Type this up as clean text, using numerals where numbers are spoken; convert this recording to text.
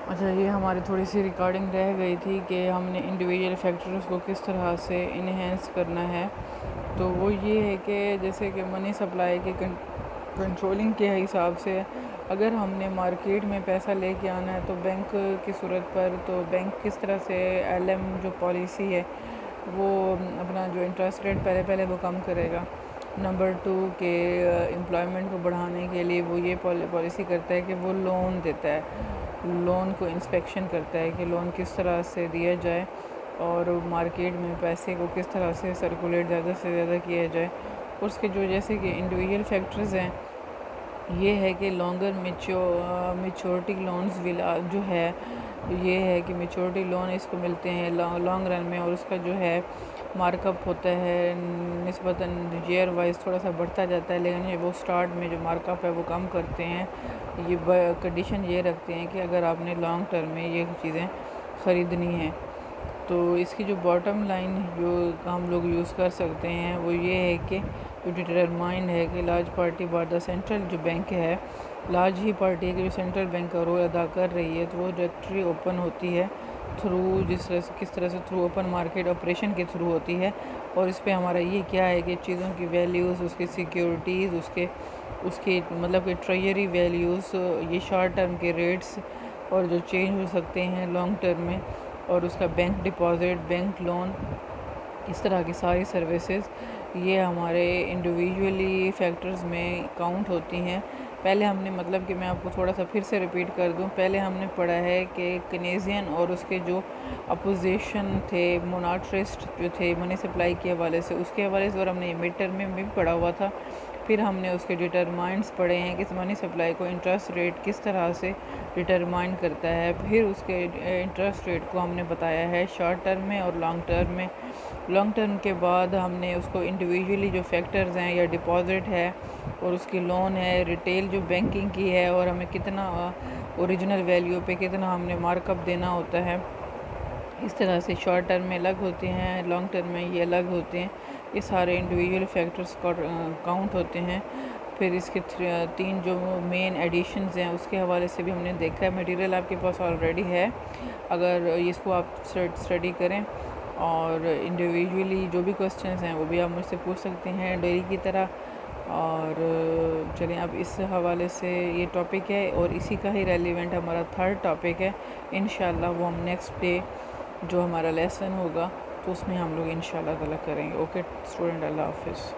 اچھا، یہ ہماری تھوڑی سی ریکارڈنگ رہ گئی تھی کہ ہم نے انڈیویجول فیکٹرز کو کس طرح سے انہینس کرنا ہے. تو وہ یہ ہے کہ جیسے کہ منی سپلائی کی کنٹرولنگ کے حساب سے اگر ہم نے مارکیٹ میں پیسہ لے کے آنا ہے تو بینک کی صورت پر تو بینک کس طرح سے ایل ایم جو پالیسی ہے وہ اپنا جو انٹرسٹ ریٹ پہلے وہ کم کرے گا. نمبر 2 کہ امپلائمنٹ کو بڑھانے کے لیے وہ یہ پالیسی کرتا ہے کہ وہ لون دیتا ہے، لون کو انسپیکشن کرتا ہے کہ لون کس طرح سے دیا جائے اور مارکیٹ میں پیسے کو کس طرح سے سرکولیٹ زیادہ سے زیادہ کیا جائے. اس کے جو جیسے کہ انڈیویجول فیکٹرز ہیں یہ ہے کہ لانگر میچورٹی لونز جو ہے یہ ہے کہ میچورٹی لون اس کو ملتے ہیں لانگ رن میں، اور اس کا جو ہے مارک اپ ہوتا ہے نسبتاً ایئر وائز تھوڑا سا بڑھتا جاتا ہے، لیکن وہ سٹارٹ میں جو مارک اپ ہے وہ کم کرتے ہیں. یہ کنڈیشن یہ رکھتے ہیں کہ اگر آپ نے لانگ ٹرم میں یہ چیزیں خریدنی ہیں. تو اس کی جو باٹم لائن جو ہم لوگ یوز کر سکتے ہیں وہ یہ ہے کہ جو ڈٹرمائنڈ ہے کہ large party bar the central جو بینک ہے، لارج ہی پارٹی ہے کہ جو سینٹرل بینک کا رول ادا کر رہی ہے، تو وہ ڈائریکٹری اوپن ہوتی ہے تھرو کس طرح سے تھرو اوپن مارکیٹ آپریشن کے تھرو ہوتی ہے. اور اس پہ ہمارا یہ کیا ہے کہ چیزوں کی ویلیوز، اس کی سیکیورٹیز، اس کے مطلب کہ ٹریجری ویلیوز، یہ شارٹ ٹرم کے ریٹس اور جو چینج ہو سکتے ہیں لانگ ٹرم میں، اور اس کا بینک ڈپازٹ، بینک لون، اس طرح کی ساری سروسز یہ ہمارے انڈیویجولی فیکٹرز میں کاؤنٹ ہوتی ہیں. پہلے ہم نے مطلب کہ میں آپ کو تھوڑا سا پھر سے ریپیٹ کر دوں، پہلے ہم نے پڑھا ہے کہ کنیزین اور اس کے جو اپوزیشن تھے موناٹرسٹ جو تھے منی سپلائی کے حوالے سے، اس کے حوالے سے، اور ہم نے یہ مڈ ٹرم میں بھی پڑھا ہوا تھا. پھر ہم نے اس کے ڈٹرمائنٹس پڑھے ہیں کہ منی سپلائی کو انٹرسٹ ریٹ کس طرح سے ڈٹرمائن کرتا ہے. پھر اس کے انٹرسٹ ریٹ کو ہم نے بتایا ہے شارٹ ٹرم میں اور لانگ ٹرم میں. لانگ ٹرم کے بعد ہم نے اس کو انڈیویجولی جو فیکٹرز ہیں یا ڈپازٹ ہے اور اس کی لون ہے، ریٹیل جو بینکنگ کی ہے، اور ہمیں کتنا اوریجنل ویلیو پہ کتنا ہم نے مارک اپ دینا ہوتا ہے. اس طرح سے شارٹ ٹرم میں الگ ہوتے ہیں، لانگ ٹرم میں یہ الگ ہوتے ہیں. یہ سارے انڈیویجول فیکٹرز کاؤنٹ ہوتے ہیں. پھر اس کے 3 جو مین ایڈیشنز ہیں اس کے حوالے سے بھی ہم نے دیکھا ہے. مٹیریل آپ کے پاس آلریڈی ہے، اگر اس کو آپ اسٹڈی کریں، اور انڈیویجولی جو بھی کوسچنز ہیں وہ بھی آپ مجھ سے پوچھ سکتے ہیں ڈیلی کی طرح. اور چلیں اب اس حوالے سے یہ ٹاپک ہے، اور اسی کا ہی ریلیونٹ ہمارا 3rd ٹاپک ہے. انشاءاللہ وہ ہم نیکسٹ ڈے جو ہمارا لیسن ہوگا تو اس میں ہم لوگ انشاءاللہ تعالیٰ کریں گے. اوکے اسٹوڈنٹ، اللہ حافظ.